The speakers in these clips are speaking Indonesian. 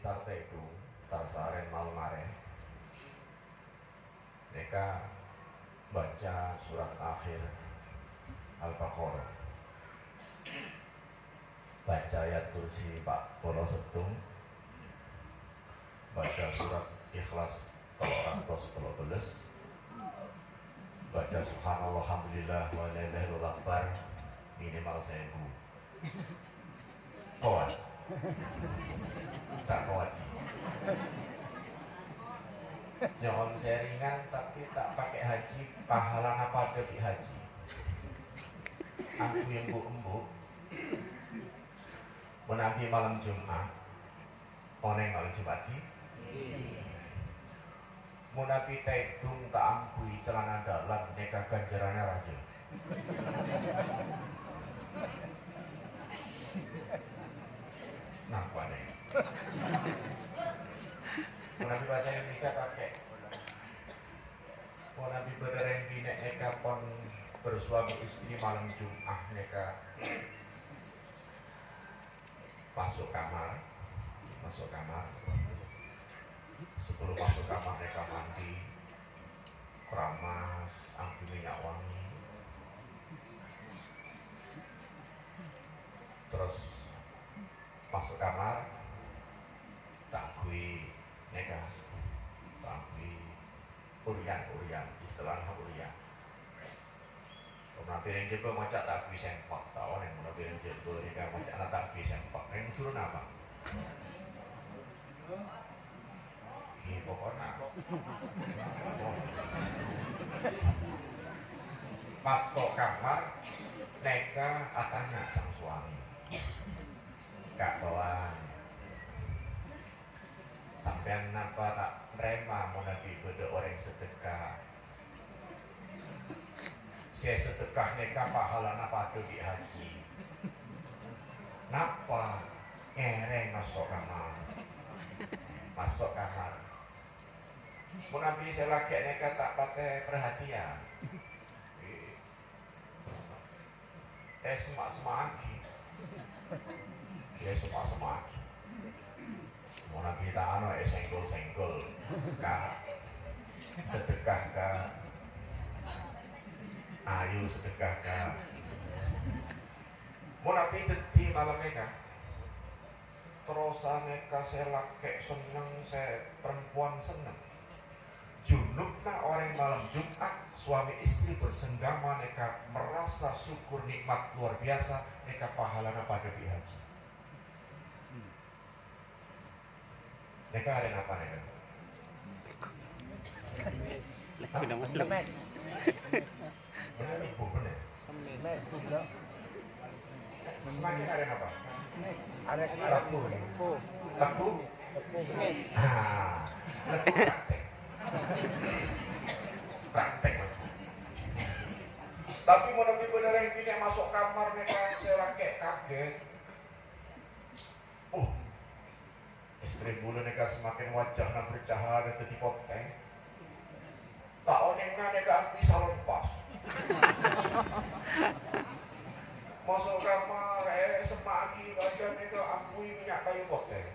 tar tedu tar saren malmare neka baca surat akhir Al-Baqarah, baca ayat kursi 47, baca surat Ikhlas 313, baca subhanallah alhamdulillah wa la ilaha illallah akbar minimal 1000. Kuat tak kuat nyohon seringan tapi tak pakai haji, pahala apa ada di haji. Aku yang embuk menanti malam Jumat, oneng malam Jumat di munapi tedung tak angkui celana dalam neka ganjarannya raja. Nampak nih. Munapi bahasa Indonesia pakai. Munapi berdereng binek neka pon bersuami istri malam Jumat neka masuk kamar. Sebelum masuk kamar mereka mandi, keramas, angki minyak wangi, terus masuk kamar, takui neka, takui urian, istilahnya urian. Kemudian piring jebel macam takui sempak, tahu nih, kemudian piring jebel neka macam nak takui sempak, yang turun apa? Pokoknya masuk kamar neka tanya sang suami, Kak Toan sampean napa tak nerima mau nabi beda orang sedekah, saya sedekah neka pahala napa ada di haji, napa ngereng masuk kamar mau nabi saya laki neka tak pakai perhatian, semak-semaki, mau nabi tak ano senggol kah sedekah kah, ayu sedekah kah, mau nabi tadi malam neka terus neka saya laki seneng, saya perempuan seneng. Junubna orang malam Jumat suami istri bersenggama neka merasa syukur nikmat luar biasa neka pahalana pada di haji. Neka ada apa neka? Lemes. Benar. Semakin ada apa? Laku. Laku praktek. Tapi mau nabi bener yang gini masuk kamar mereka saya kaget. Istri bulu mereka semakin wajahnya bercahaya tadi poteng. Tak onengnya mereka ambil salon pas. Masuk kamar semaki badan mereka ampui minyak kayu poteng.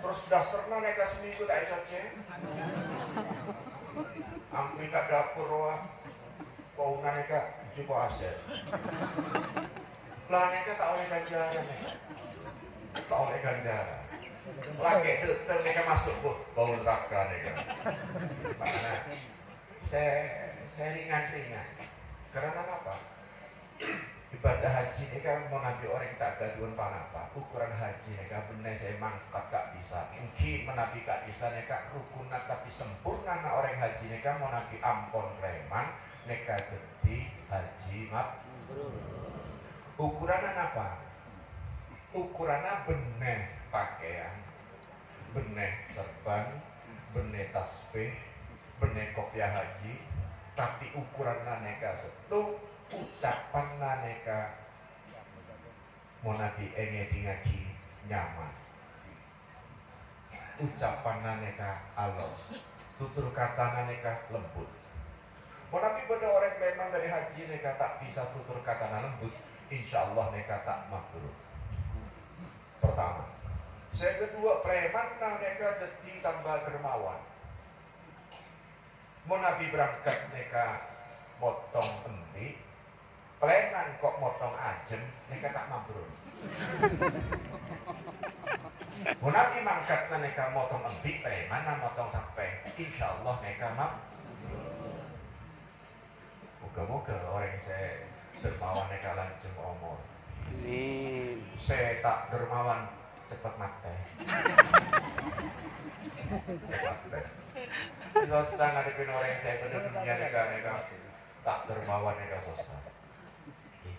Terus dasterna neka seminggu tak cocok, ambil kat dapur wah, paunan neka jumpa aset. Lah neka tak oleh ganjaran Lagi dokter neka masuk bau neraka neka. Makanya saya ringan. Karena apa? Ibadah haji ini kan mau nabi orang tak gaduan panapa. Ukuran haji ini kan benar saya mangkat tak bisa. Mungkin menabi tak bisa ini kan rukun tapi sempurna na orang haji ini kan mau nabi ampon reman neka jadi haji mabrur. Ukurannya apa? Ukurannya benar pakaian, benar serban, benar tasbih, benar kopiah haji. Tapi ukurannya neka setu. Ucapan neka mau nabi di ngaji nyaman, ucapan neka alos, tutur kata neka lembut. Mau nabi pada orang memang dari haji neka tak bisa tutur kata lembut, insya Allah neka tak mabrur. pertama. Saya kedua, preman mereka jadi tambah dermawan. Mau Nabi berangkat mereka motong endi, preman kok motong ajem, mereka tak mabrur. Mau Nabi mangkat mereka motong endi, preman motong sampai, insya Allah mereka mabrur. Moga-moga orang saya dermawan mereka lancung umur. Amin. Saya tak dermawan cepat mati. Susah ngadepin orang saya bener-bener nega tak dermawan nega susah.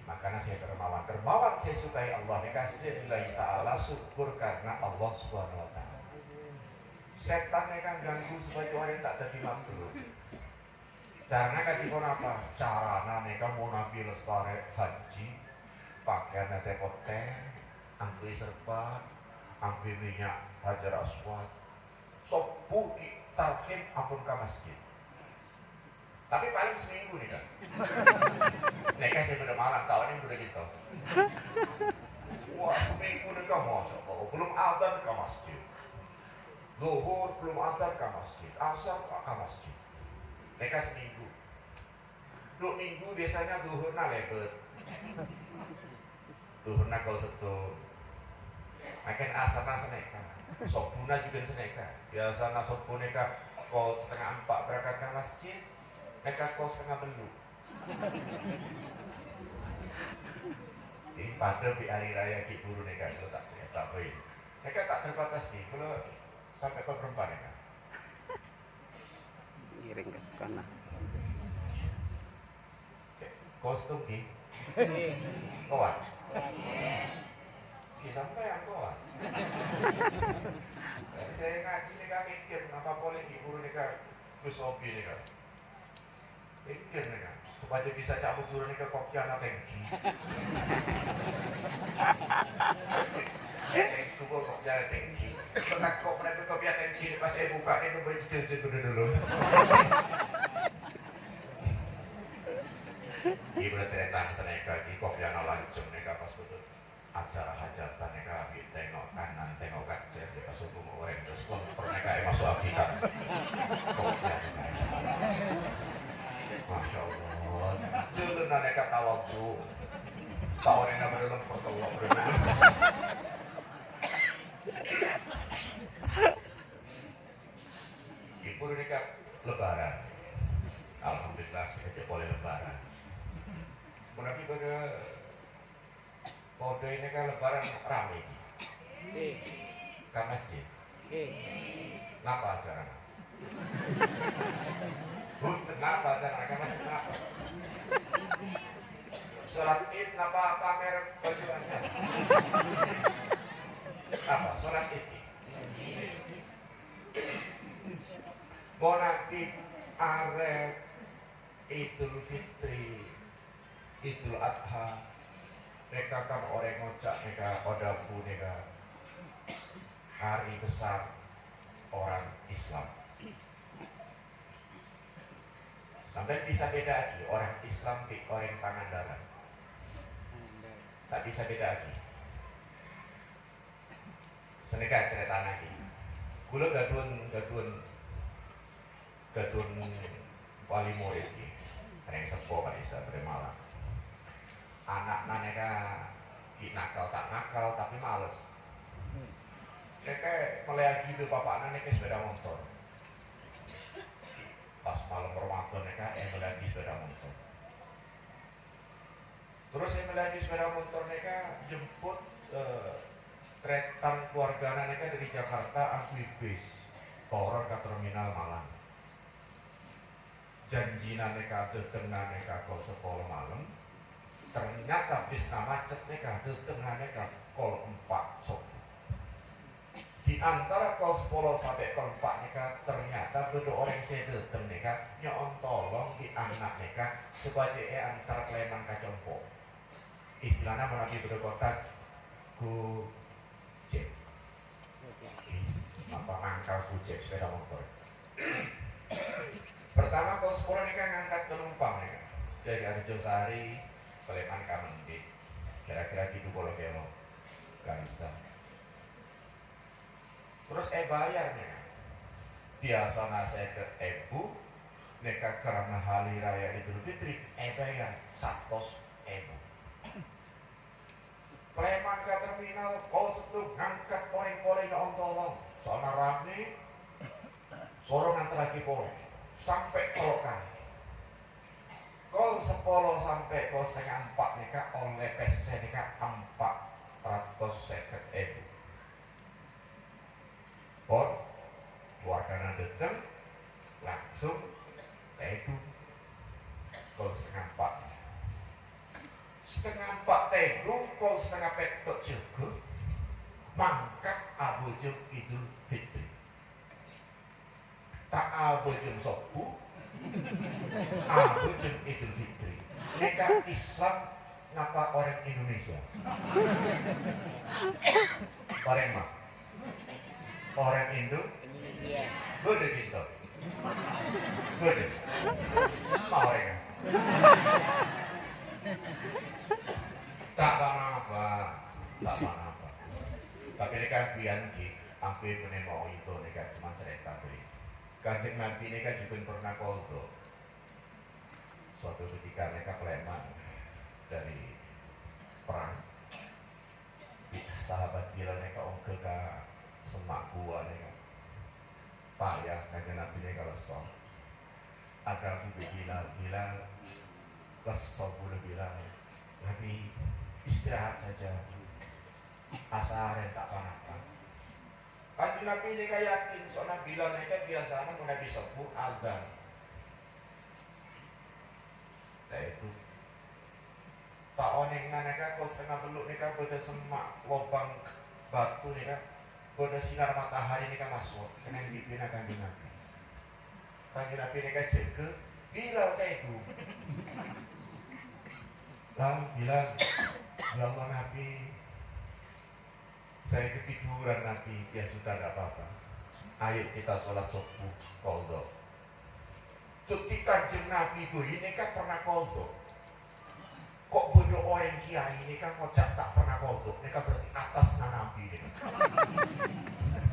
Makanya saya dermawan. Dermawan saya sukai Allah nega lillahi ta'ala, syukur karena Allah subhanahu wa ta'ala. Setan nega ganggu supaya orang tak jadi mampu. Caranya kan dikon apa? Caranya nega mau Nabi lestari haji, pakaian tepote, ambil serban, ambil minyak hajar aswad, sopu tarhim ampun ke masjid. Tapi paling seminggu nih kan. Mereka saya udah malam tahun ini udah gitu. Wah seminggu nih kan, masya Allah. Belum adzan ke masjid. Zuhur belum adzan ke masjid. Asar ke masjid. Mereka seminggu. 2 minggu biasanya zuhurna lebet. Zuhurna kau setu. Makin asarna seneka. Sobuna juga seneka. Biasanya sobuneka kau 3:30 berangkat ke masjid. Mereka kau 3:30. Jadi pada di hari raya Kiburu mereka itu tak cerita poin. Mereka tak terbatas nih. Kalau sampai ke perempuan mereka. Giring ke sana. Kostum ki? Kawan? Ki sampai yang kawan? Saya ngaji nih kan mikir, kenapa boleh Kiburu nih kan Kusobi nih kan? Mikir nih kan, supaya bisa cabut turun nih ke Kopiana Tengki. Itu kok Kopiana Tengki. Pernah kok pernah ke Kopiana Tengki pas saya buka ini beri jejak dulu. Ibu ternyata seneka di Kopiana lancung neka pas betul acara hajatan neka tengok kanan tengok kacer di pas subuh orang terus pernah neka masuk akibat Kopiana. Masya Allah, jalan neka tawadu, tahu neka berdalam pertolong berdalam. Ibu neka lebaran, alhamdulillah saya boleh lebaran. Tapi pada kode ini kan lebaran ramai ke masjid. Kenapa acaranya? Kenapa acaranya ke masjid? Kenapa? Sholat id kenapa pamer baju anyar? Apa? Sholat id. Mau nanti arek Idul Fitri, Idul Adha, mereka kan orang ngocak, mereka odabu, mereka hari besar orang Islam. Sampai bisa beda lagi orang Islam di orang Pangandaran. Tak bisa beda lagi. Seneka cerita lagi. Gula gadun wali murid ni, ada yang sepuh pada bisa bermalam. Anak mereka nakal tak nakal tapi males. Mereka melagi di bapak mereka sepeda motor. Pas malam Ramadan mereka melagi sepeda motor. Terus melagi sepeda motor mereka jemput tretan keluarga mereka dari Jakarta angkut bis orang ke terminal Malang. Janji mereka datang mereka ke sekolah malam. Ternyata bis macet mereka datang mereka kol 4 sore. Di antara kol 10 sampai kol 4 mereka ternyata berdua orang saya datang mereka nyon tolong di anak mereka sebagai antara Kleman kacompo. Istilahnya menabi berkotak gojek. Apa angkal gojek sepeda motor. Pertama kol 10 mereka ngangkat penumpang mereka dari Arjosari Kleman Kamendik, kira-kira gitu kalau kelo, gak bisa. terus bayarnya biasa saya ke ibu neka karena hari raya Idul Fitri bayar 100.000. Preman ke terminal kau setuh ngangkat poring-poring ke ontolong soalnya rame sorongan lagi poring sampai tolokan kol 10 sampai kol setengah 4 nika oleh PC nika 450.000. Pon keluarga datang langsung tedu kol setengah 4 tedu kol setengah petok juga mangkat abujum Idul Fitri tak abujum sopu abujum Idul Fitri mereka Islam ngapa orang Indonesia orang mah orang Indonesia beda gitu beda mau orang tak apa tapi mereka biar hampir menemui itu mereka cuma cerita beri Kanjeng Nabi mereka juga pernah koldo suatu ketika mereka preman dari perang sahabat Bilal mereka ongkel ke semak gua mereka payah Kanjeng Nabi mereka lesong ada Abu Bilal lesong bulu Bilal Nabi istirahat saja asar tak panapa Kanjeng Nabi mereka yakin soalnya Bilal mereka biasanya Nabi sepuh azan itu tak oneng mereka kau setengah beluk mereka pada semak lubang batu mereka pada sinar matahari mereka masuk kena dipina Kanjeng Nabi mereka jaga Bilal itu lalu bilang ya Allah Nabi saya ketiduran Nabi ya sudah tidak apa-apa ayo kita sholat subuh koldo tuti Kanjeng Nabi itu ini kan pernah koldo kok bodoh orang kiai ini kan kocak tak pernah koldo ini kan berarti atas Nabi ini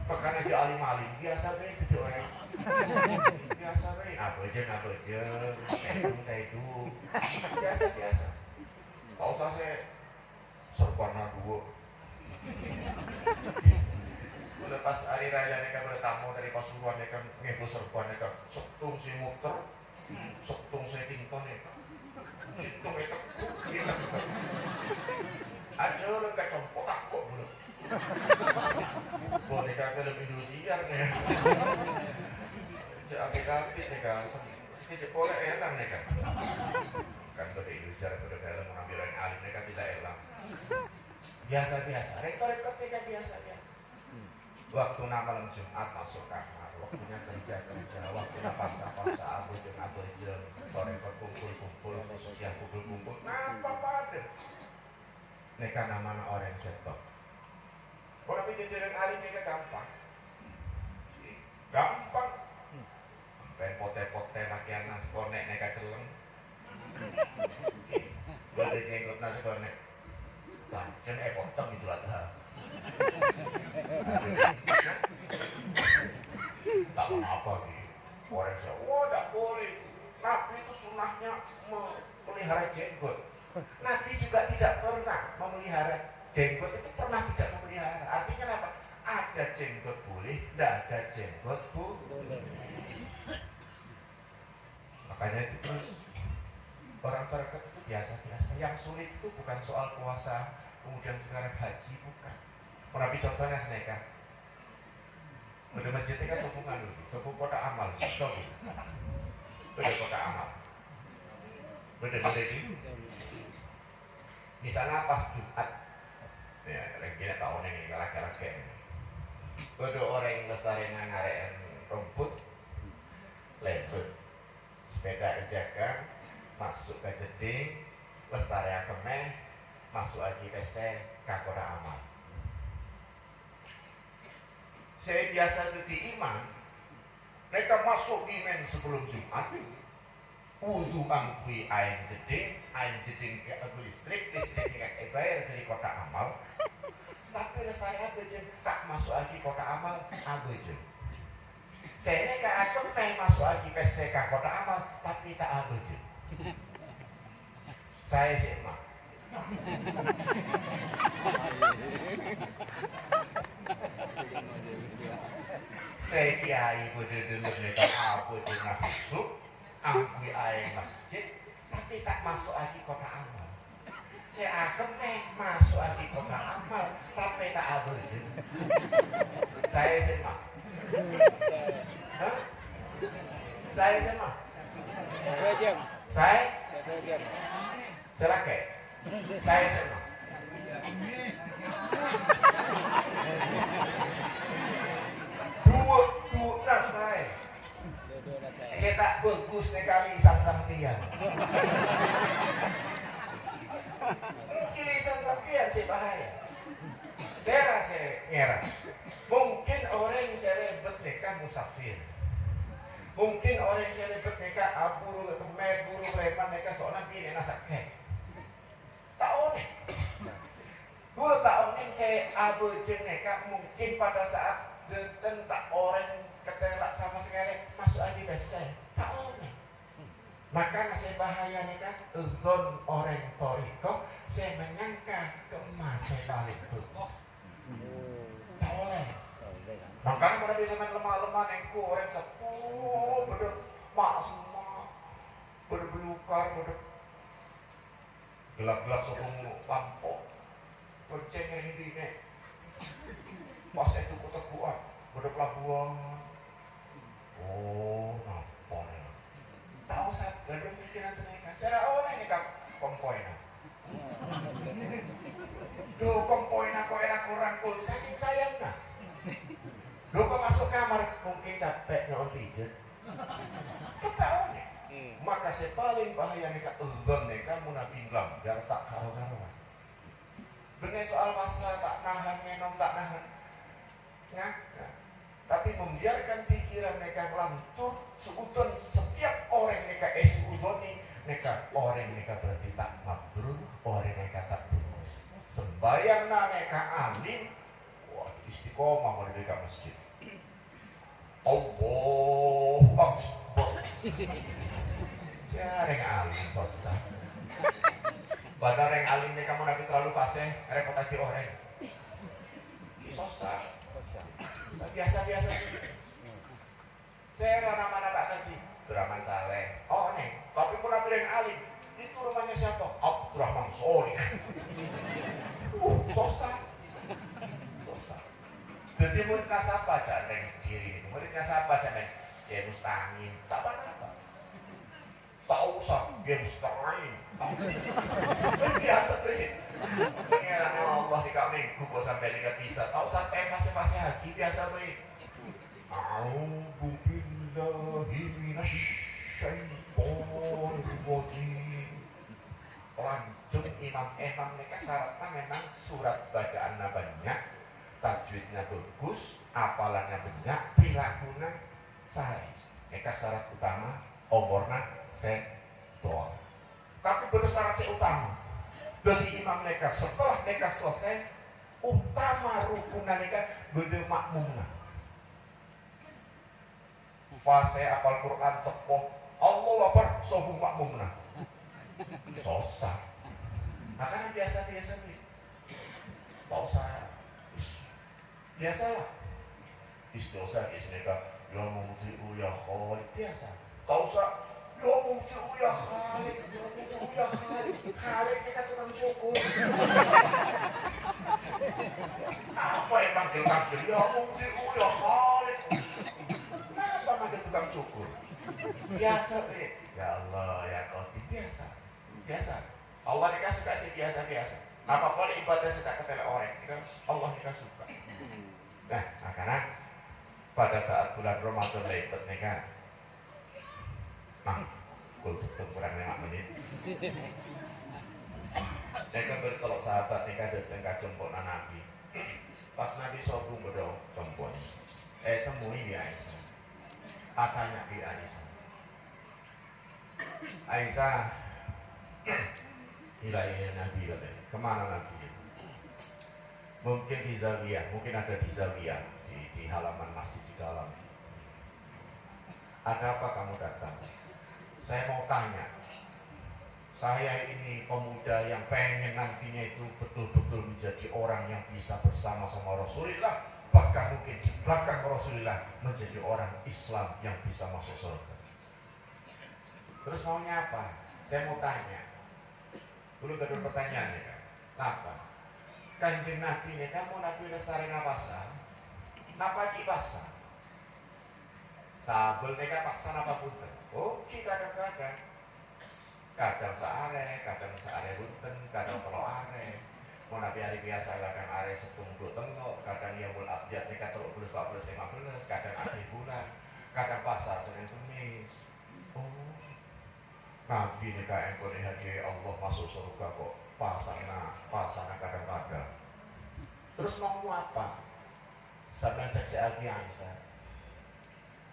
makanya dia alim-alim biasa baik itu orang biasa baik apa aja itu biasa tak usah saya serpana dua udah pas hari raya mereka bertamu dari Pasuruan mereka ngebu serpana mereka setung si muter setung si tington mereka setung itu aja mereka compok takut dulu boneka film Indosiar nih Abit-abit mereka sedikit boleh elang mereka kan pada Indosiar pada film mengambil yang alim mereka bisa elang biasa-biasa rektor-rektor mereka biasa-biasa waktu malam Jumat masuk kamar waktunya kerja-kerja waktunya pasa-pasa abujeng rektor kumpul-kumpul khususnya kumpul-kumpul apa pada mereka namanya orang setok orang pikir jalan alim mereka gampang sampai pote-pote pakaian nasi konek mereka celeng boleh jenggot nasi konek lancen potong itu lah tak kenapa gitu orang saya wah tak boleh Nabi itu sunnahnya memelihara jenggot Nabi juga tidak pernah memelihara jenggot itu pernah tidak memelihara artinya apa ada jenggot boleh tidak ada jenggot boleh makanya itu terus orang terdekat itu biasa-biasa yang sulit itu bukan soal puasa kemudian sekarang haji bukan Nabi contohnya seneka udah masjidnya kan sopungan dulu sopung kota amal sopung udah kota amal udah gitu misalnya pas Jumat ya lagi tahun ini laki-laki udah orang yang lestari ngareken rumput lebet sepeda dijaga masuk ke jeding lestari kemeh masuk lagi ke kota amal saya biasa di imam mereka masuk di men sebelum Jumat wudhu angkui ain jeding ke listrik ke bayar dari kota amal tapi lestari abejen tak masuk lagi kota amal abejen. Saya kak aku pengen masuk lagi PSK kota amal tapi tak abejen. Saya sih emak. Saya kiai bener-bener neka apa itu nafsu, angkui air masjid, tapi tak masuk lagi kota amal. Saya akan masuk lagi kota amal, tapi tak abejen. Saya emak. Hah? Saya emak. Saya Serake. Saya emak. Dua saya. Saya tak bagus nih kali sang tiang. Mungkin sang tiang sih bahaya. Saya rasa ngerang. Mungkin orang yang selebet nikah musafir. Mungkin orang yang selebet nikah buru kemer, buru preman nikah seorang bini nasakeh. Tahu nih. 2 tahun ini saya abejen nikah mungkin pada saat datang tak orang ketelak sama sekali masuk aja besar. Tahu nih. Maka saya bahaya nikah. Zon orang toriko saya menyangka kemas saya balik tuh. Tak boleh. Makanya pada bisa main lemah-lemah nengku orang sepuh bener mak semua berbelukar bener gelap-gelap sebelum lampu kencengnya ini nek pas itu kuat bener pelabuhan. Oh napa nih tahu saya gak mikiran seneka saya orang ini kak kompoina duh kompoina kok enak kurang saking sayangnya. Lu kok masuk kamar mungkin capek nyon pijet. Ketahuan nih. Maka saya paling bahaya nih kak ulun nih kamu nabi bilang jangan tak karo-karoan. Bener soal masa tak nahan menom tak nahan ngaka. Tapi membiarkan pikiran mereka lantur seutun setiap orang mereka esudoni mereka orang mereka berarti tak mabrur orang mereka tak tulus. Sembayang mereka alim. Istiqomah mau di masjid. Allahu Akbar. Jarang alim susah. Padahal yang alim ini kamu nanti terlalu fasih, repot aja orang. Susah. Biasa-biasa. Saya mana tak kaji. Abdurrahman Saleh. Oh nih, tapi pun ambil yang alim. Itu rumahnya siapa? Abdurrahman Solih. Susah. Jadi murid nasabah jangan kiri, murid nasabah sana ya mustangin, tak apa-apa. Tak usah dia mustangin, biasa deh. Pengiran Allah di kami kok sampai dekat bisa, tak usah fase-fase lagi biasa deh. A'udzu billahi minasyaitonir rajim. Lanjut imam mereka syaratnya memang surat bacaannya banyak. Tajwidnya bagus, apalannya banyak, perilakunya saya. Mereka syarat utama, umurnya doa. Tapi bersyarat utama dari imam mereka setelah mereka selesai, utama rukunnya mereka beda makmumnya. Fase apal Quran sepoh, Allah Akbar, sobu makmumnya. Susah. Nah kan biasa-biasa nih. Tak usah. Biasalah istighosah ismika ya muti'u ya Khalid biasa tak usah ya muti'u ya Khalid ya muti'u ya Khalid Khalid ini kan tukang cukur apa emang tukang cukur ya muti'u ya Khalid kenapa manggil tukang cukur biasa ya Allah ya Khalid biasa Allah dikasih kasih biasa apapun ibadah suka ketela orang Allah dikasih suka. Nah, karena pada saat bulan Ramadan lebat mereka kul sebelum kurang 5 menit mereka bertolak sahabat mereka datang ke jempol Nabi pas Nabi sobung berdoa jempol temui di Aisyah tanya di Aisyah ilahi Nabi katanya kemana Nabi Mungkin di zawiyah, mungkin ada di zawiyah, di halaman masjid di dalam. Ada apa kamu datang? Saya mau tanya. Saya ini pemuda yang pengen nantinya itu betul-betul menjadi orang yang bisa bersama-sama Rasulullah, bahkan mungkin di belakang Rasulullah menjadi orang Islam yang bisa masuk surga. Terus maunya apa? Saya mau tanya. Dulu ada pertanyaan ya kan? Kenapa? Kanjeng Nabi ini kamu Nabi lestari napasa, napa ki pasa? Sabel mereka pasan apa punten? Oh, ki kadang-kadang seare punten, kadang telo are. Mau Nabi hari biasa kadang are setung dua tengok, kadang ya mul abjad mereka 30, 40, 15, kadang akhir bulan, kadang pasar Senin Kamis. Oh, Nabi ini kayak engkau hadiah Allah masuk surga kok pasana kadang-kadang. Terus mau apa? Sampai seksi lagi Aisyah.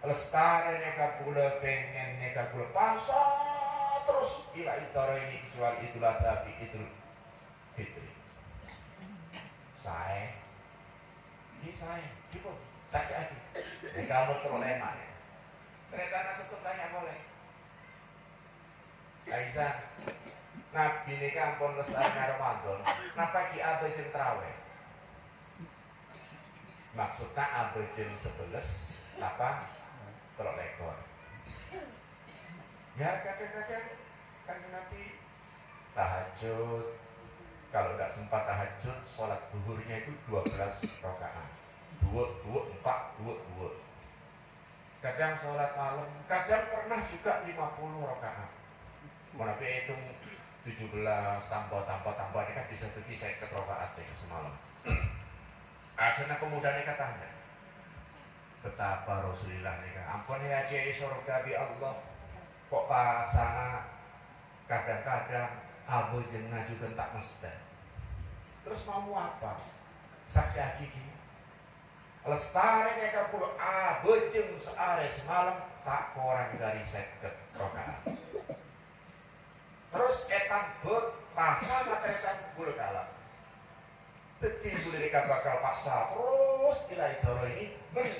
Lestari neka gula pengen neka gula pasar terus ila itara ini kecuali itulah tapi itu fitri. Saya, gitu, saksi lagi. Neka mau terus lemak. Ternyata nasi tanya boleh. Aisyah, Nabi ini kampun lestari Ramadan, napa ki abe jeng traweh? Maksudnya abe jeng 11, apa? Telok lekor. Ya kadang-kadang kan Nabi tahajud. Kalau tidak sempat tahajud, sholat duhurnya itu 12 rakaat. 2, 4. Kadang sholat malam, kadang pernah juga 50 rakaat. Nabi hitung 17 tambah ini kan bisa jadi saya kerokaat semalam. Akhirnya pemuda ini katanya, betapa Rasulullah ini kan, ampun ya dia surga bi Allah, kok pasana kadang-kadang abu jennah juga tak mesti. Terus mau apa? Saksi hakiki. Lestari mereka puluh abu jeng seare semalam tak kurang dari 50 rokaat. Terus etam but pasal atau etam bul kalah. Setimbul mereka bakal pasal terus ilai doro ini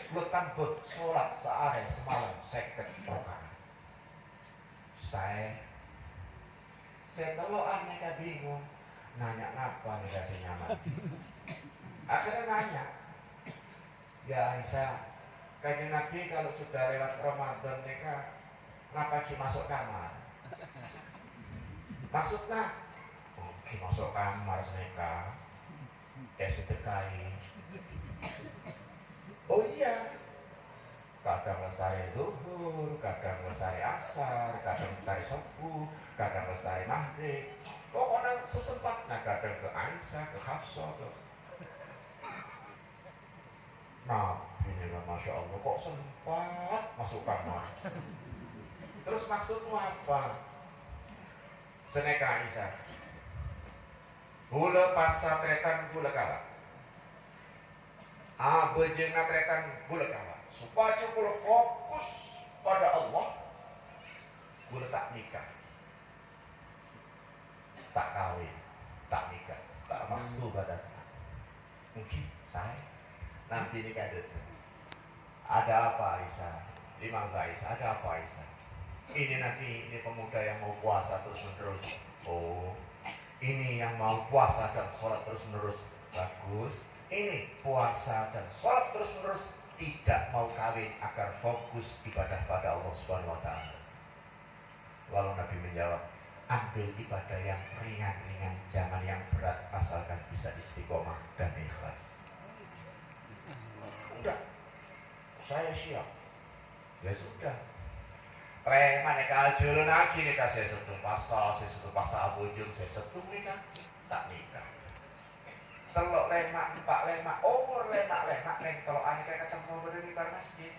berutam but sholat sehari semalam 50 rakaat. Saya teloan mereka bingung nanya apa nih kasih nyaman. Akhirnya nanya, ya Aisyah, Kanjeng Nabi kalau sudah lewat Ramadan mereka kenapa masuk kamar? Maksudnya, masuk kamar mereka, sedekahi. Oh iya, kadang lestari zuhur, kadang lestari asar, kadang lestari subuh, kadang lestari maghrib. Pokoknya sesempatnya kadang ke Aisyah, ke Hafsah, ke. Nah, ini kan Masya Allah, kok sempat masuk kamar. Terus maksudmu apa? Seneka Aisyah, gula pasar tretan gula kalah, abejeng tretan gula kalah, supaya gula fokus pada Allah, gula tak nikah, tak kawin, tak nikah, tak makhluk badannya. Mungkin saya nanti nikah itu. Ada apa Aisyah? Di mangga Aisyah, ada apa Aisyah? Ini nanti ini pemuda yang mau puasa terus menerus. Oh, ini yang mau puasa dan sholat terus menerus. Bagus. Ini puasa dan sholat terus menerus, tidak mau kawin agar fokus ibadah pada Allah Subhanahu Wa Taala. Lalu Nabi menjawab, ambil ibadah yang ringan-ringan, jangan yang berat, asalkan bisa istiqomah dan ikhlas. Enggak, saya siap. Ya sudah. Preman kajian lagi nih saya setung pasal abujung, saya setung nikah, tak nikah. Telok lemak, 4 lemak, umur lemak, neng telok aneka ketemu pada di bar masjid.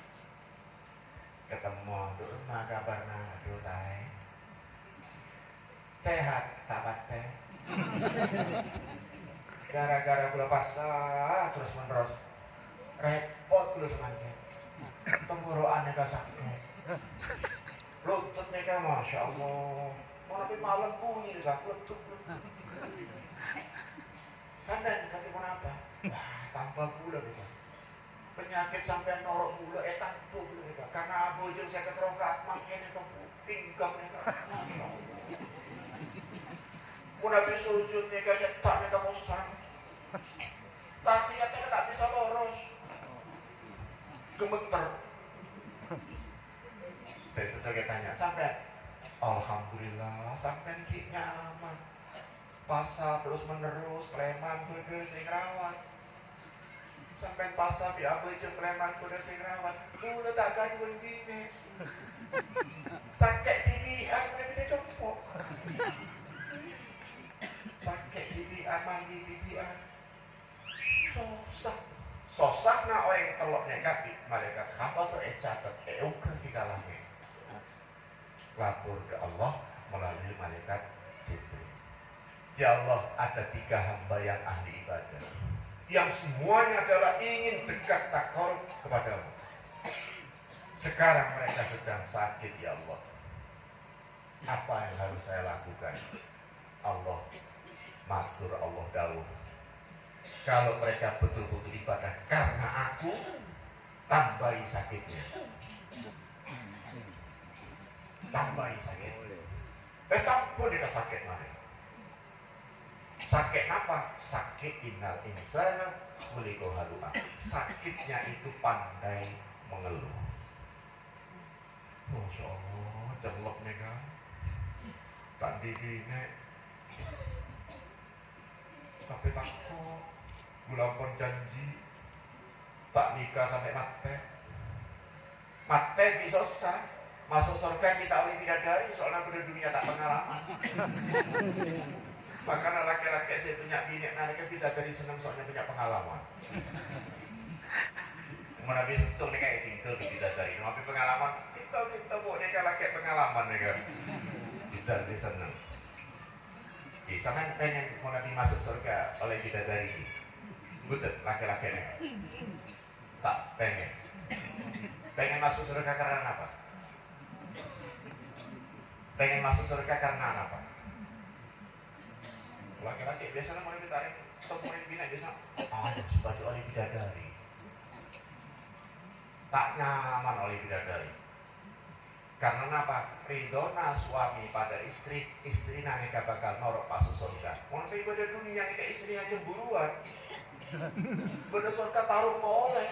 Ketemu di rumah kabarnya, aduh saya sehat, tak patah. Gara-gara gula pasal terus menerus, repot gula semangka. Tenggorokan aneka sakit. Lutut mereka Masya Allah, mau nabi malam bunyi juga lutut. Sampai kata pun apa? Wah, tambah pula mereka. Penyakit sampai norok pula, tambah pula mereka. Karena abu jeng saya keterokat, makanya kamu tinggal mereka. Masya Allah. Mau nabi sujud mereka cetak mereka bosan. Tahiyatnya tak bisa lurus. Gemeter. Saya sebagai tanya, sampai alhamdulillah, sampai ki nyaman. Pasal terus menerus, preman berde sing rawat. Sampai pasal di abu jeng preman berde sing rawat. Mula tak gaduan bine. Sakit dibian, mereka copok. Sakit dibian, mandi dibian. Sosak na orang teloknya kapi malaikat kapal tu catat ukur di kalamnya lapor ke Allah melalui malaikat Jibril. Ya Allah, ada 3 hamba yang ahli ibadah yang semuanya adalah ingin dekat takarub kepadamu. Sekarang mereka sedang sakit ya Allah. Apa yang harus saya lakukan? Allah matur, Allah dawuh, kalau mereka betul-betul ibadah karena aku, tambahi sakitnya. Tambahi sakitnya. Tambah dia sakit mana? Sakit apa? Sakit innal insana khuliqa halu'a. Sakitnya itu pandai mengeluh. Masya Allah, celok nih kan. Tadi gini, tapi takut. Melampun janji tak nikah sampai mate bisa sah masuk surga kita oleh bidadari soalnya pada dunia tak pengalaman. Makanya laki-laki saya punya bini nalika bidadari senang soalnya punya pengalaman. Mana bisa tuh nikah tinggal di bidadari tapi pengalaman kita buat nikah laki pengalaman nikah bidadari senang. Sama pengen mau nanti masuk surga oleh bidadari. Betul, laki-laki ini tak pengen masuk surga karena apa? Pengen masuk surga karena apa? Laki-laki biasanya mau ditarik stop mau dibina biasa sepatu oleh bidadari tak nyaman oleh bidadari karena apa? Ridona suami pada istri naneka bakal norok masuk surga. Mau ibadah dunia nikah istrinya cemburuan. Beda surga taruh boleh.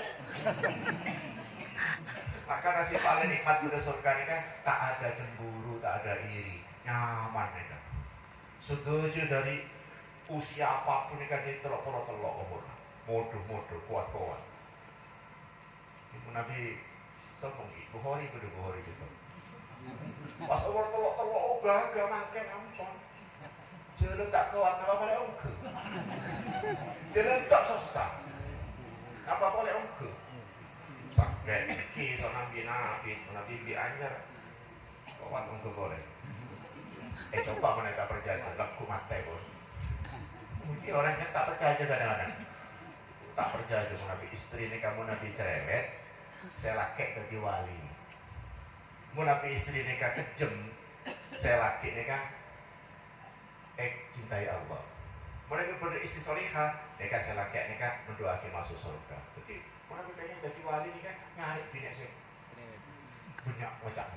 Maka nasib paling nikmat beda surga ini kan tak ada cemburu, tak ada iri, nyaman nih kan. Setuju dari usia apapun ini kan ditelok umur, modo kuat. Ibu Nabi sombong Bukhari gitu. Pas umur telok gak makan ampun. Jalan tak kuat, apa boleh ongke. Jalan tak susah. Apa boleh ongke. Sakit, kisah nabi anyar. Kuat ongke boleh. Coba mana tak percaya, laku mati pun. Mungkin orang yang tak percaya kadang-kadang. Tak percaya nabi istri ini kamu nabi cerewet, saya laki jadi wali. Mau nabi istri ini kejem, saya laki ini kan cintai Allah. Mereka beristri solihah, mereka saya laki mereka mendoakan masuk surga. Jadi mereka pengen jadi wali ini kan nyari bini sih banyak wajah.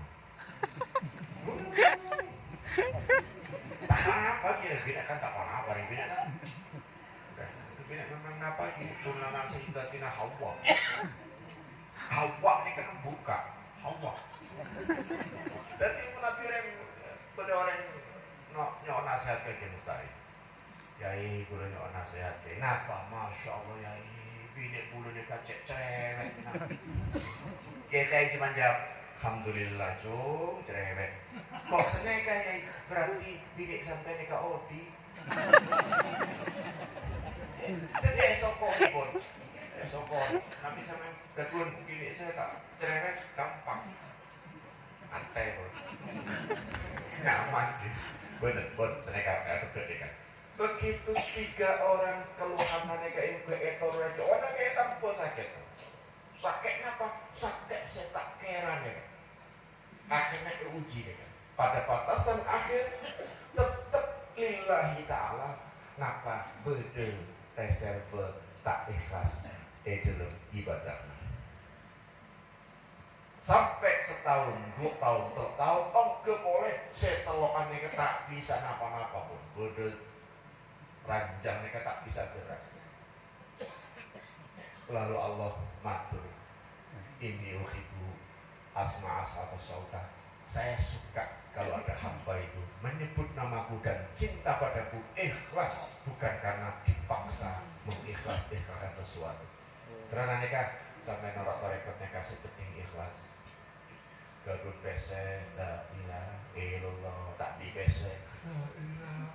Tak apa kira bini kan tak apa bini kan. Bini memang apa gitu nama Sayyidatina Hawa. Hawa ini kan buka Hawa. Jadi Nabi pada orang nyok nasihat ke mustahil. Yai guru nyok nasihat ke. Kenapa? Masya Allah yai. Bini bulunya kacek cerewet. Kita cuma jawab, alhamdulillah cung cerewet. Kok seneng yai? Berarti bini sampai nikah odi. Jadi esok pun. Nabi sama kedun bini saya tak cerewet gampang. Antai pun. Nyaman deh. Bener, seneka betul kan. Begitu 3 orang keluhan mereka yang ke etor lagi, orang kayak tanpa sakit. Sakitnya apa? Sakit saya tak kira nih. Akhirnya diuji nih. Pada batasan akhir tetap lillahi ta'ala. Napa bede reserve tak ikhlas dalam ibadah. Sampai setahun, 2 tahun, 3 tahun, ke boleh setelokan nih tak bisa napa-napa pun, bodoh ranjang nih tak bisa gerak. Lalu Allah matur, ini uhibbu asma atau sauta. Saya suka kalau ada hamba itu menyebut namaku dan cinta padaku ikhlas, bukan karena dipaksa mengikhlaskan sesuatu. Karena nikah sampai norak tarekatnya kasih penting ikhlas. Gadun pese la ilaha illallah, tak di pese la ilaha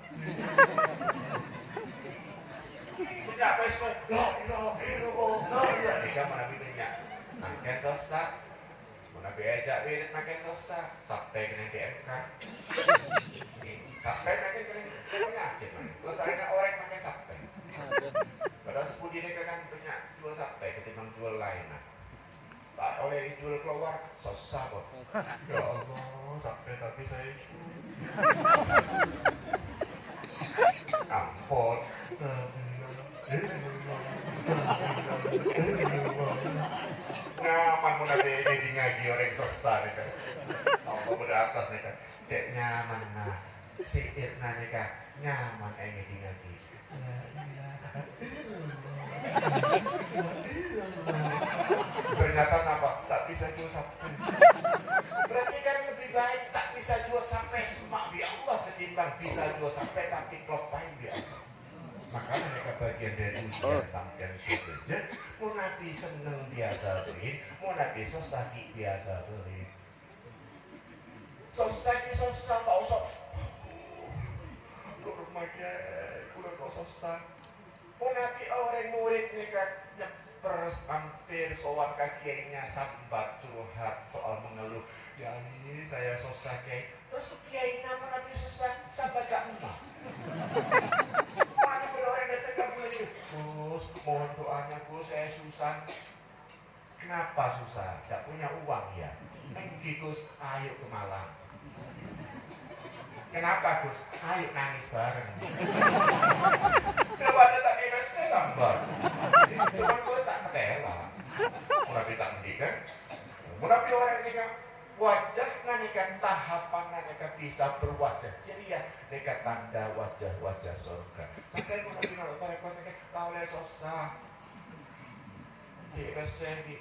punya pese la ilaha illallah, la ilaha nikah mana bintangnya makin susah, mana beajak berit makin susah, sampai kena DMK, sampai makin kena penyakit, lestarinya orang makin sampai. Padahal sepudi nikah kan punya jual sampai ketimbang jual lain. Tak oleh dijual keluar, susah kok. Ya Allah, sampai tapi saya ampun. Nyaman mau nabi ini ngaji orang susah nih kan. Allah beratas nih kan. Cek nyaman nah, sihirna nih kan. Nyaman ini di ngaji. Ternyata apa? Tak bisa jual sampai. Berarti kan lebih baik tak bisa jual sampai semak di Allah ketimbang bisa jual sampai tapi klopain di Allah. Makanya mereka bagian dari ujian sampai saja. Mau nabi seneng biasa beri, mau nabi sosaki biasa beri. Sosaki susah tak usah. Lu remaja, udah kok susah. Mau nabi orang murid nih kan hampir sowan kakiainya sambat curhat soal mengeluh. Ya ini saya susah kiai. Terus kiai nama nabi susah sambat gak emak. Makanya pada orang datang ke bulan itu, Gus mohon doanya Gus, saya susah. Kenapa susah? Gak punya uang ya? Enggak Gus, ayo ke Malang. Kenapa Gus? Ayo nangis bareng. Kenapa ada tak bebas saya sambat. Cuma gue tak ketela. Murabi tak mendikan. Murabi orang ini kan wajah nanikan tahapan nanikan bisa berwajah ceria dekat tanda wajah-wajah surga. Sampai murabi nak tarekon kan kau le susah. Di besedi.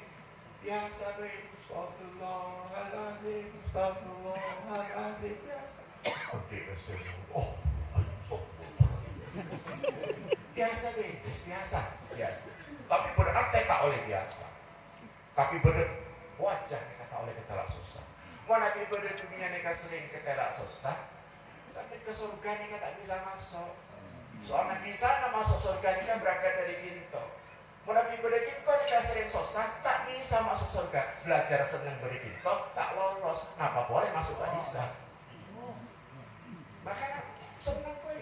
Biasa be astagfirullahaladzim, astagfirullahaladzim biasa. Di besedi. Oh, biasa bebas, biasa. Tapi berarti tak oleh biasa. Tapi wajah kata oleh ketelak susah. Mana pada dunia mereka sering ketelak susah, sampai ke surga mereka tak bisa masuk. Soalnya bisa masuk surga mereka berangkat dari Kinto. Mana pada Kinto mereka sering susah, tak bisa masuk surga. Belajar senang dari Kinto, tak lolos. Kenapa boleh masuk tak bisa? Makanya senang gue.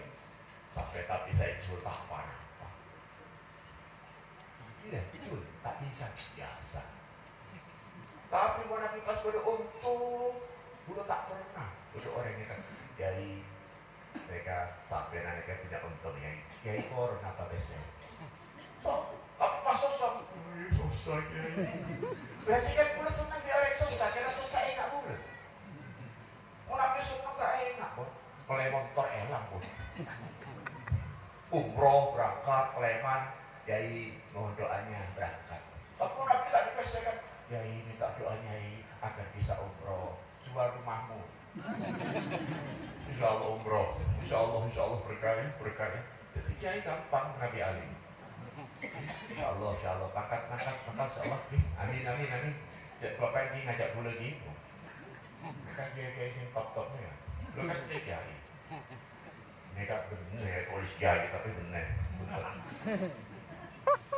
Sampai tak bisa jual tak apa-apa. Iya, jual tak bisa biasa. Tapi mau nabi pas beruntung, udah tak pernah. Udah orang ini kan, jadi mereka sampai mereka punya untung ya. Jadi corona apa biasanya? So, aku masuk susah ya. Berarti kan pula senang di orang susah, karena susah enak pula. Mau nabi senang tak enak pun, mulai motor elang pun. Umroh berangkat, Sleman, jadi mohon doanya berangkat. Aku nabi tak dipesakan. Yai minta doanya agar bisa umroh, jual rumahmu. Insya Allah umroh, insya Allah berkah. Jadi Kiai gampang Nabi Ali. Insya Allah, pangkat, insya Allah. Amin. Jadi bapak ini ngajak gue lagi. Kan Kiai sing top-topnya ya. Lo kan Kiai. Ini kan bener, tulis Kiai tapi bener.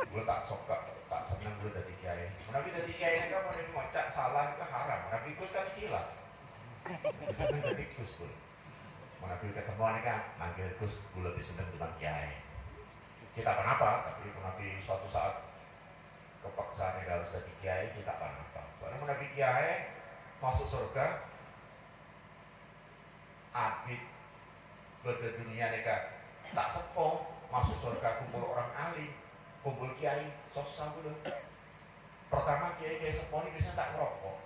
Gue tak suka. Tak senang gue dari kiai. Nabi dari kiai kan mau ngocak salah ke haram. Nabi kus kan hilaf. Senang dari kus pun. Nabi ketemu kan manggil kus, gue lebih senang dengan kiai. Kita kenapa? Tapi Nabi suatu saat kepaksaan harus dari kiai, kita kenapa? Soalnya Nabi kiai masuk surga, abid berdunia mereka tak sepo masuk surga kumpul orang alim. kumpul kiai susah dulu. Pertama kiai seponi bisa tak ngerokok,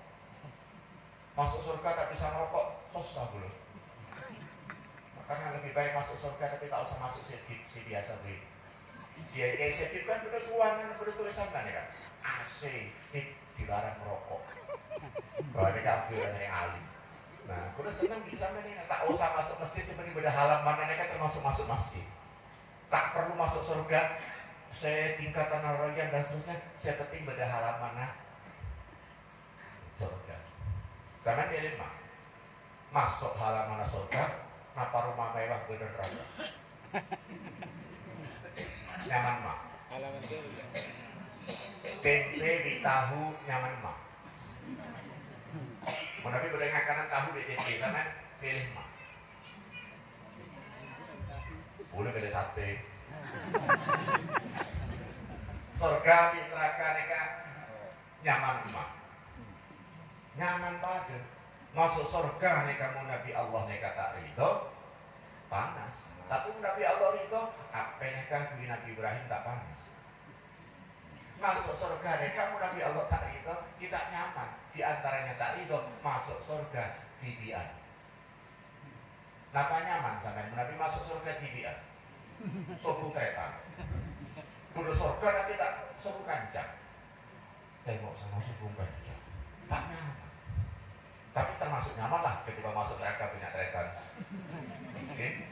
masuk surga tak bisa ngerokok susah dulu. Makanya lebih baik masuk surga tapi tak usah masuk sivip si biasa beli. Kiai sivip kan udah ruangan udah tulisan kan ya kan, AC fit dilarang merokok. Kalau ini kan dari alim. Nah, aku udah senang bisa nih, tak usah masuk masjid sebenarnya beda halaman kan termasuk masuk masjid. Tak perlu masuk surga, saya tingkatan royan dan seterusnya, saya penting beda halaman nah surga. Sama dia lima, masuk halaman surga, napa rumah mewah bener raga. Nyaman mak. Tempe di tahu nyaman mak. Menapi beda ngakanan tahu di tempe sana pilih mak. Boleh beda sate. Surga di neraka neka nyaman mak. Nyaman pada. Masuk surga neka mau Nabi Allah neka tak ridho panas. Tapi Nabi Allah ridho apa neka Nabi Ibrahim tak panas. Masuk surga neka mau Nabi Allah tak ridho kita nyaman. Di antaranya tak ridho masuk surga dibian. Napa nyaman sampai Nabi masuk surga dibian. Sobu kereta. Udah surga nanti tak sobu kancang. Tengok sama sobu kancang. Tak nyaman. Tapi termasuk nyaman lah ketika masuk neraka punya trekan.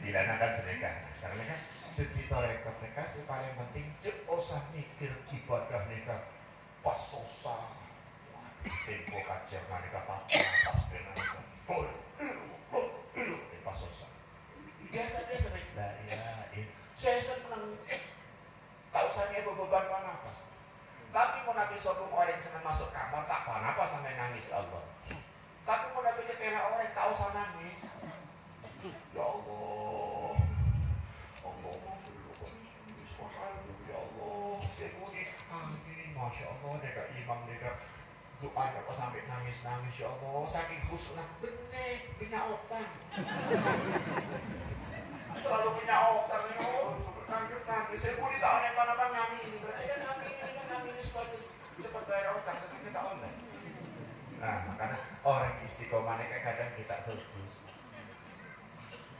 Dilanakan sedekah. Karena kan jadi mereka paling penting cek usah mikir ibadah mereka pas susah. Tempo kacer mereka pas benar. Ilu pas susah. Biasa baik lah ya. Saya senang. Tak usah nih beban apa. Tapi mau nabi sobung orang senang masuk kamar tak apa sampai nangis Allah. Tapi mau nabi ketela orang tak usah nangis. Ya Allah, ya Allah, saya puji, amin, masya Allah, mereka imam mereka doanya kok sampai nangis ya Allah, saking khusyuk bener, punya otak. Terlalu punya otak, nangis, saya puji tahun yang mana ngamin ini, berarti kan ngamin ini supaya cepat bayar otak, tapi kita online. Nah, makanya orang istiqomah ini kadang kita bagus.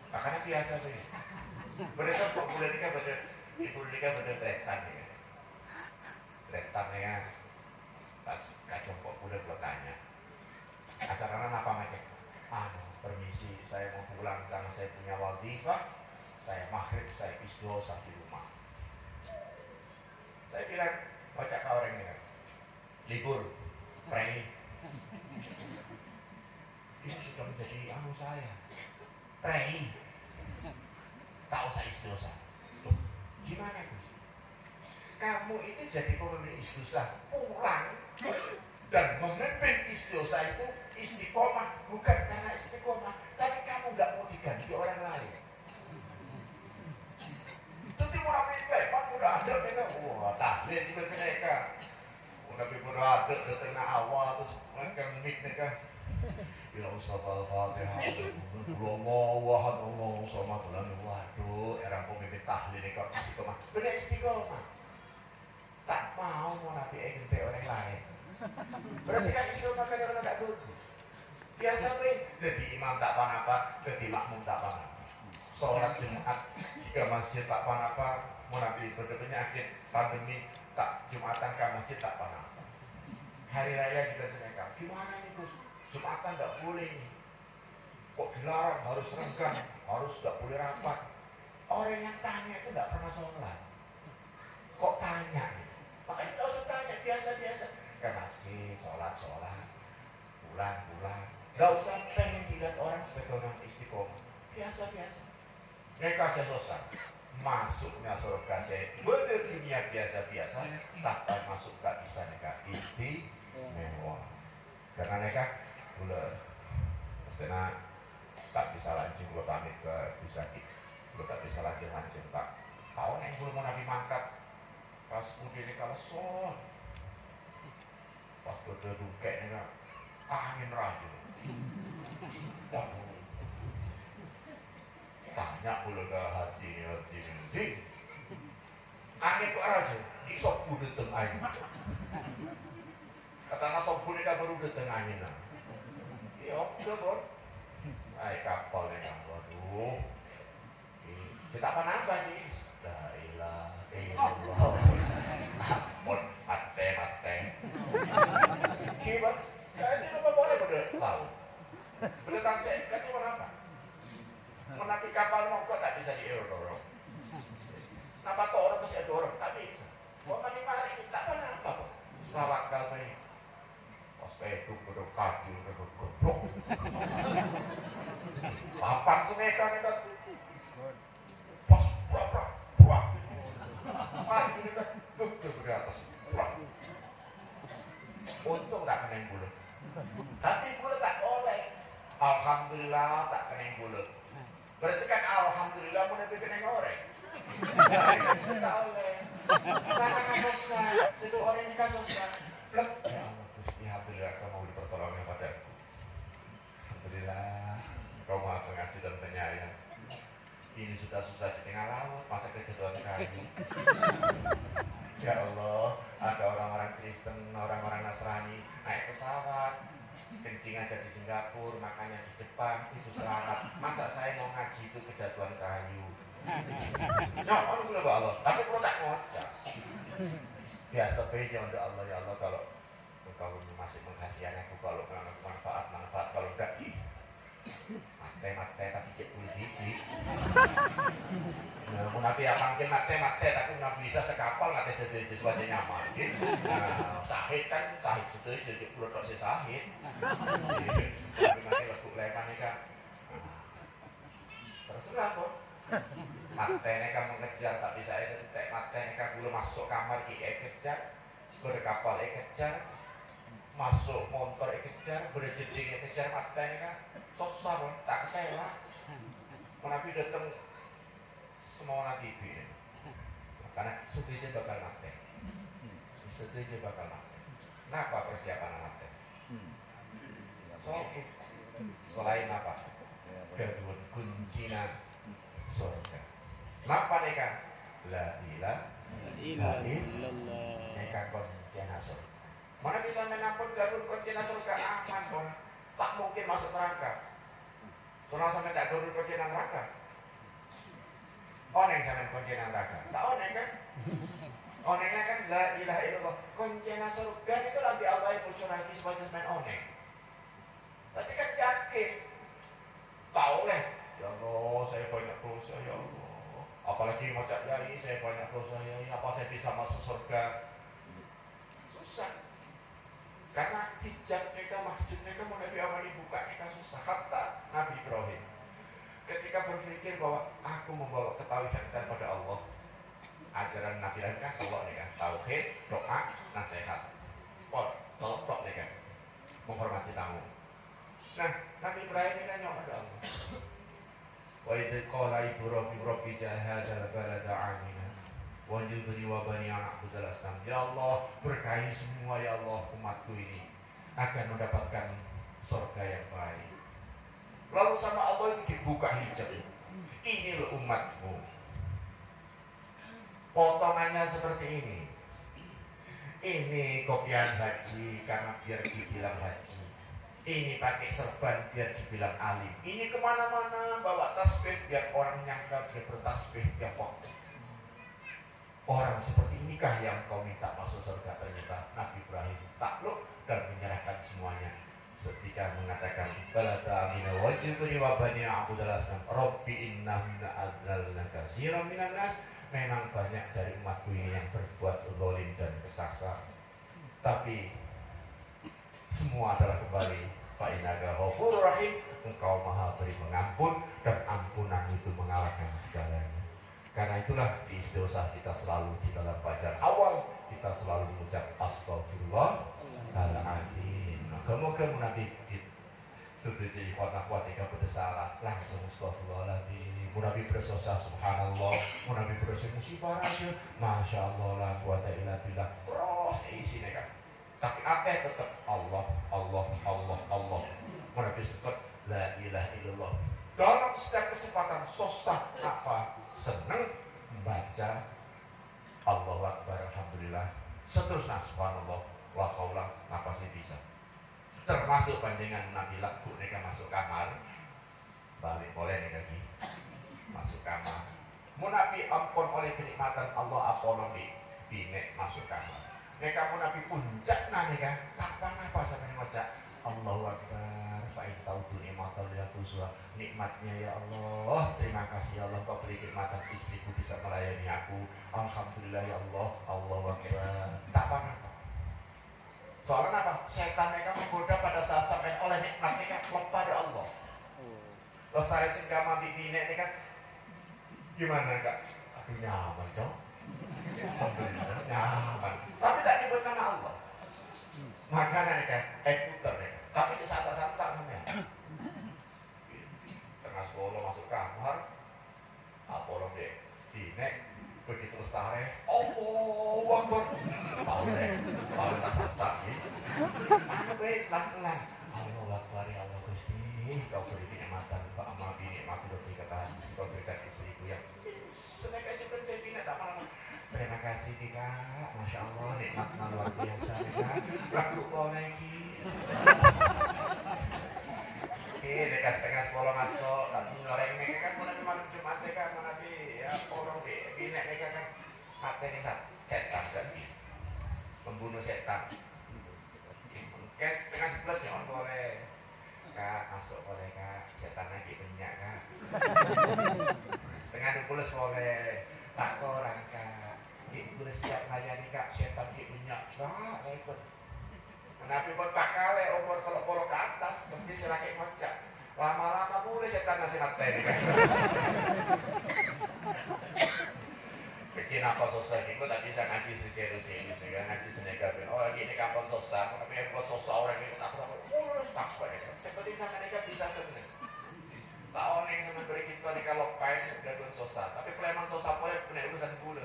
Makanya biasa tuh ya. Mereka populer nikah bener tretan ya. Tretan ya. Pas kacau populer gue tanya. Acaranya apa macam? Permisi saya mau pulang karena saya punya wazifah. Saya maghrib, saya istighosa di rumah. Saya bilang, baca ke orang ini. Libur, pray. Ini sudah menjadi saya. Pray. Tak usah istighosa. Gimana Gus? Kamu itu jadi pemimpin istighosa pulang dan memimpin istighosa itu istiqomah bukan karena istiqomah, tapi kamu nggak mau diganti orang lain. Tapi mau nabi lepas udah ada mereka, wah tahlil juga mereka. Nabi udah ada di tengah awal terus mereka mereka. Bila Ustaz Al-Fatihah Allah sama Tuhan. Waduh, era pemimpin tahlil ini kok istiqomah. Benar istiqomah. Tak mau nabi ente orang lain. Berarti kan istiqomah kan orang tak bagus. Biasa nih, jadi imam tak apa-apa, jadi makmum tak apa-apa. Sholat Jumat jika masjid tak apa-apa, mau nabi berpenyakit pandemi tak Jumatan ke masjid tak apa-apa. Hari raya juga seneka. Gimana ini Gus? Jumatan tidak boleh nih. Kok dilarang harus renggang, harus tidak boleh rapat. Orang yang tanya itu tidak pernah sholat. Kok tanya nih? Makanya tidak usah tanya, biasa-biasa. Kan masih sholat, pulang. Tidak usah pengen dilihat orang sebagai orang istiqomah. Biasa-biasa. Mereka saya selesai. Masuknya surga saya bener dunia biasa-biasa, tak masuk gak bisa mereka istimewa. Karena mereka bulan, karena tak bisa lanjut gue pamit ke Busaki, gue tak bisa lanjut Pak. Tahun yang belum mau nabi mangkat, pas budi ini kalau son, pas berduduk kayak ini angin rajin. Waduh, tanya pula ke haji, angin kok rajin. iso budut teng ayu. Katana sobune ka baru deteng angin. Iya, betul. Ai kapal nek waduh. Kita apa nih? La ilaha illallah. Ampun, mate. Gimana? Kayaknya apa boleh pada laut. Boleh tasik, kan itu apa? Menapi kapal mogok tak bisa diorong. Napa orang terus dorong tak bisa. Kok mari kita apa? Selawat kalbai. Pas kayak duduk kaki ke goblok. Papan semeka nih pas brak. Kaki nih ke atas. Untung tak kena bulat. Tapi bulat tak oleh. Alhamdulillah tak kena bulat. Berarti kan alhamdulillah mau lebih kena goreng. Tak oleh. Nah, susah. Itu orang ini kan susah. Plek. Ya Allah, Gusti, alhamdulillah kau mau dipertolongnya padaku. Alhamdulillah kau maha pengasih dan penyayang. Ini sudah susah di tengah laut, masa kejatuhan kayu. Ya Allah, ada orang-orang Kristen, orang-orang Nasrani naik pesawat, kencing aja di Singapura, makanya di Jepang itu selamat. Masa saya mau ngaji itu kejatuhan kayu? Ya Allah, tapi kalau tak ngocak. Ya sebaiknya untuk Allah, ya Allah, kalau engkau masih menghasiani aku, kalau manfaat, kalau enggak di mate tapi cek bibi. Nah, nabi ya panggil mate tapi nggak bisa sekapal nggak setuju sesuatu nyaman. Nah, sahid setuju cek pulau tak sahid. Tapi nanti lagu leman ni kan. Terserah kok. Mate ni kan mengejar tak bisa itu tek mate ni kan gula masuk kamar kejar, ke kapal kejar, masuk motor kejar, berjeding kejar mate ni kan. Susah pun, tak ketela. Nabi datang semua nabi ini. Karena setuju bakal mati. Kenapa persiapan mati? So, selain apa? Kedua kuncinya surga. Kenapa mereka? La ilaha illallah. Mereka kuncinya surga. Mana bisa menampun garun kuncinya surga aman pun. Tak mungkin masuk neraka. Soalnya sampai tak gurur kuncian neraka. Oneng sampai kuncian neraka. Tak oneng kan? Onengnya kan la ilaha illallah. Kuncian surga itu nanti Allah yang bocor lagi supaya sampai oneng. Tapi kan yakin. Tak oleh. Ya Allah, saya banyak dosa ya Allah. Apalagi macam yai, saya banyak dosa yai. Apa saya bisa masuk surga? Susah. Karena hijab mereka, masjid mereka mau Nabi awal dibuka mereka susah. Hatta Nabi Ibrahim ketika berpikir bahwa aku membawa ketauhidan pada Allah, ajaran Nabi Ibrahim kan Allah nih kan, tauhid, doa, nasihat, tolok nih kan, menghormati tamu. Nah, Nabi Ibrahim ini kan nyok pada Allah. Wa idh qala Ibrahim rabbi jahadal balada amina wajudni wa bani a'budal asnam. Ya Allah, berkahi semua ya Allah umatku ini akan mendapatkan surga yang baik. Lalu sama Allah itu dibuka hijab. Ini loh umatmu. Potongannya seperti ini. Ini kopian haji karena biar dibilang haji. Ini pakai serban biar dibilang alim. Ini kemana-mana bawa tasbih biar orang nyangka dia bertasbih tiap waktu. Orang seperti inikah yang kau minta masuk surga? Ternyata Nabi Ibrahim takluk dan menyerahkan semuanya. Ketika mengatakan balata amina wajibuni wa bani a'budal asnam rabbi innahunna adlalna katsiran minan nas. Memang banyak dari umatku ini yang berbuat zalim dan kesasar. Tapi semua adalah kembali fa innaka ghafurur rahim. Engkau maha beri mengampun dan ampunan itu mengalahkan segalanya. Karena itulah di istighosah kita selalu di dalam bacaan awal kita selalu mengucap astagfirullahaladzim. Moga-moga Nabi sudah jadi khotbah ketika bersalah langsung astagfirullahaladzim. Nabi berdosa subhanallah, Nabi berdosa musibah aja, masya Allah la quwata illa billah. Terus isinya kan. Tapi ate tetap Allah. Nabi sebut la ilaha illallah. Dalam setiap kesempatan susah apa senang membaca Allahu Akbar, alhamdulillah. Seterusnya subhanallah la haula apa sih bisa. Termasuk panjenengan Nabi laku neka masuk kamar. Balik boleh neka lagi. Masuk kamar. Mun Nabi ampun oleh kenikmatan Allah apollo binek masuk kamar. Neka mun Nabi puncak neka apa sampai ngocak Allahu Akbar fa'in taudu ni'matal ya tuzwa. Nikmatnya ya Allah, terima kasih ya Allah kau beri kenikmatan istriku bisa melayani aku. Alhamdulillah ya Allah, Allahu Akbar. Tak apa-apa. Soalnya apa? Setan mereka menggoda pada saat sampai oleh nikmat mereka lupa pada Allah. Lo saya singgama bibine ini kan gimana kak? Aduh nyaman cok. Alhamdulillah nyaman. Tapi tak nyebut nama Allah. Makanya nih kan, puter nih. Tapi di saat-saat tak sampai. Tengah sekolah masuk kamar, Apollo deh, binek begitu lestari. Allahu Akbar. Tahu tak santak ya. Anu baik pelan-pelan. Allahu Akbar ya Allah Gusti, kau beri kenikmatan Pak Amma binikmati lebih kata kau berikan istriku yang seneka juga saya bina tak malam. Terima kasih Tika, Masya Allah nikmat luar biasa Tika. Laku kau lagi. Oke, Tika setengah 10 masuk. Tak ngoreng mereka kan mulai malam Jumat Tika menabi ya porong binek mereka kan materi setan tadi membunuh setan. Kan setengah 11 nyon boleh kak masuk boleh kak setan lagi banyak kak. Setengah 12 boleh tak korang kak boleh siap layani kak setan lagi banyak kak ikut. Kenapa buat bakal umur kalau ke atas mesti selaki ngocak lama-lama boleh setan nasi nate nih kan. Bikin apa susah ini, gue tak bisa ngaji sisi-sisi kan ngaji senega. Oh lagi ini kapan susah, tapi buat susah orang itu tak takut ya. Seperti sama mereka bisa seneng. Tak oneng sama beri kita nih kalau pain gaduhan susah, tapi preman susah boleh punya urusan gula.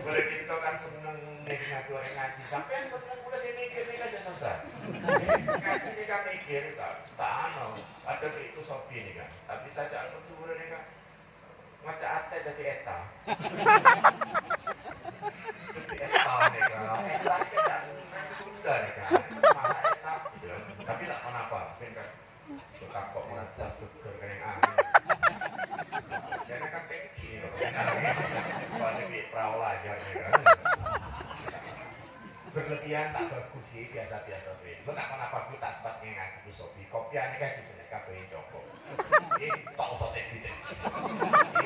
Boleh kita kan seneng ngaji orang ngaji, sampai seneng gula sih mikir nih kasih susah. Ngaji nih kan mikir tak ano, ada itu sopi nih kan, tapi saja aku tuh nih kan. Maca ate dari eta. Dari eta nih kan. Eta kan Sunda nih kan. Malah eta gitu kan. Tapi tak kenapa, mungkin kan suka kok menetas keker kan yang aneh. Karena kan tengki loh. Pada di perahu aja nih kan. Berlebihan tak bagus sih, biasa-biasa sih. Lo tak kenapa gue tak sepatnya ngaji sopi. Kopian ini kan disini kabeh Joko. Ini tak usah gitu.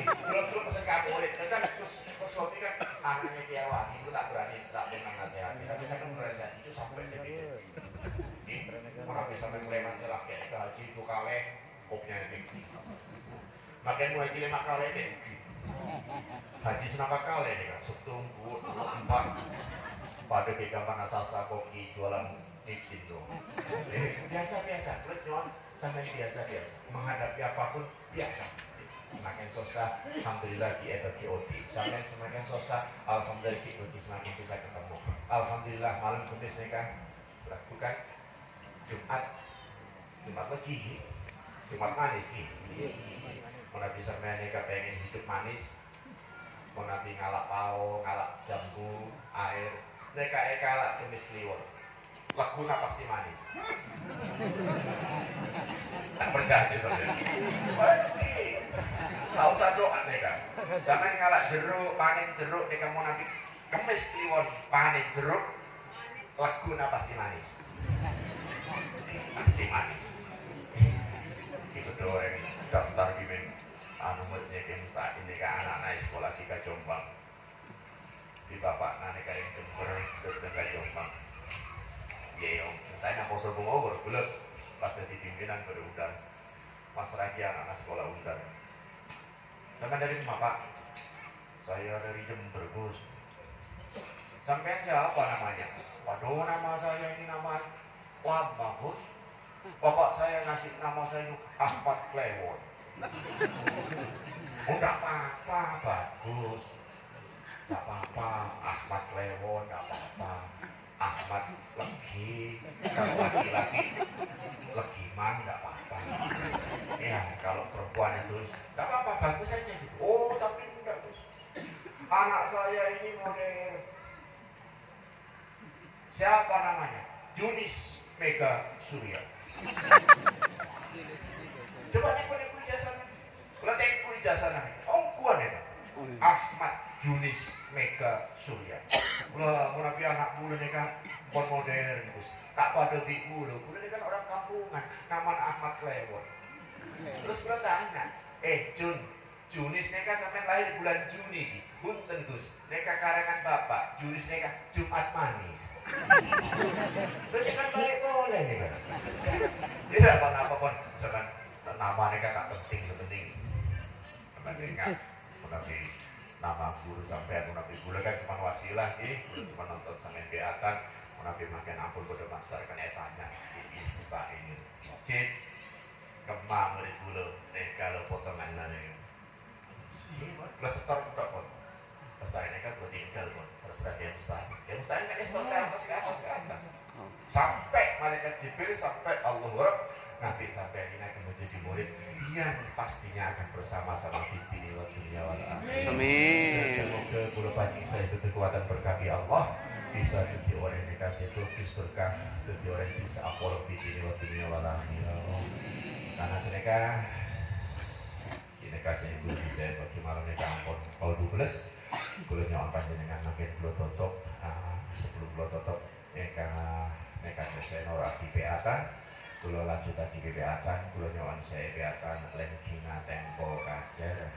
Belum pesen kamulit, kan terus sopi kan anaknya Kiawan, itu tak berani, tak pernah nasihati. Tapi saya kan menasihati itu sampai gitu. Mana bisa mengleman selaknya ke haji itu kale, kopinya tinggi. Makin mulai jadi makale tinggi. Haji senapa kale nih kan, setunggu 4. Pada di gambar salsa koki jualan izin dong. Biasa-biasa, nyon sampai biasa-biasa. Menghadapi apapun biasa. Semakin susah, alhamdulillah di EOD. Semakin susah, alhamdulillah di EOD semakin bisa ketemu. Alhamdulillah malam Kamis nih kan, bukan Jumat lagi, Jumat manis nih. Mau nabi sampai nih pengen hidup manis, mau nabi ngalak pao, ngalak jambu, air. Neka kalak Kemis Kliwon, lagunya pasti manis. Tak percaya saja. Pasti. Tak usah doa neka. Jangan ngalak jeruk, panen jeruk. Neka mau nanti Kemis Kliwon, panen jeruk, lagunya pasti manis. Pasti manis. Itu doang. Daftar gimana? Anumernya kemesta ini ke anak-anak sekolah di Jombang. Di bapak nane kayak Jember ke Jombang. Ya om, saya nak poso bungor belum pas jadi pimpinan berundang. Mas Raja anak sekolah undang. Sampai dari mana pak? Saya dari Jember Gus. Sampai siapa namanya? Waduh nama saya ini nama lama Gus. Bapak saya ngasih nama saya Ahmad Kliwon. Udah apa-apa bagus. Gak apa-apa, Ahmad Kliwon, gak apa-apa. Ahmad Legi, kalau laki-laki Legiman, gak apa-apa. Ya, kalau perempuan itu gak apa-apa, bagus aja. Oh, tapi enggak, Gus. Anak saya ini model Siapa namanya? Junis Mega Surya. Coba niku ijazah. Kula tengku ijazah nami. Ongkuan ya. Ahmad Junis Mega Surya. Kula murapi anak bulu nih kan pon modern Gus. Tak pada di bulu. Bulu ini kan orang kampungan. Nama Ahmad Lewon. Terus kula tanya, Jun, Junis neka sampai lahir bulan Juni. Bunten Gus. Neka karangan bapak. Junis neka Jumat Manis. Berarti kan balik boleh nih kan. Tidak apa-apa pun. Misalkan nama neka tak penting sepenting. Sebenarnya ingat. Menapi nama guru sampai menapi guru kan cuma wasilah nih. Guru cuma nonton sampai beatan. Menapi makin ampun pada maksar kan tanya. Ini susah ini. Cik. Kemang dari guru. Kalau potongan nih. Plus setor udah pun. Pestari ini kan gue tinggal pun. Terserah dia mustahil. Dia mustahil kan dia setor ke atas. Sampai malaikat Jibril sampai Allah nanti sampai ini akan menjadi murid yang pastinya akan bersama-sama fitni wa dunya wal akhirah. Amin. Semoga kula panjang saya itu kekuatan berkah Allah bisa jadi orang yang dikasih tupis berkah jadi orang yang bisa apol fitni wa dunya wal akhirah. Karena mereka ini kasih ibu bisa bagi malam ini ampun kalau 12 kula nyawa panjenengan makin kula tutup sebelum kula tutup neka selesai norak di beatan kula lanjut di beatan kula nyawa saya beatan lengkina tempo kacer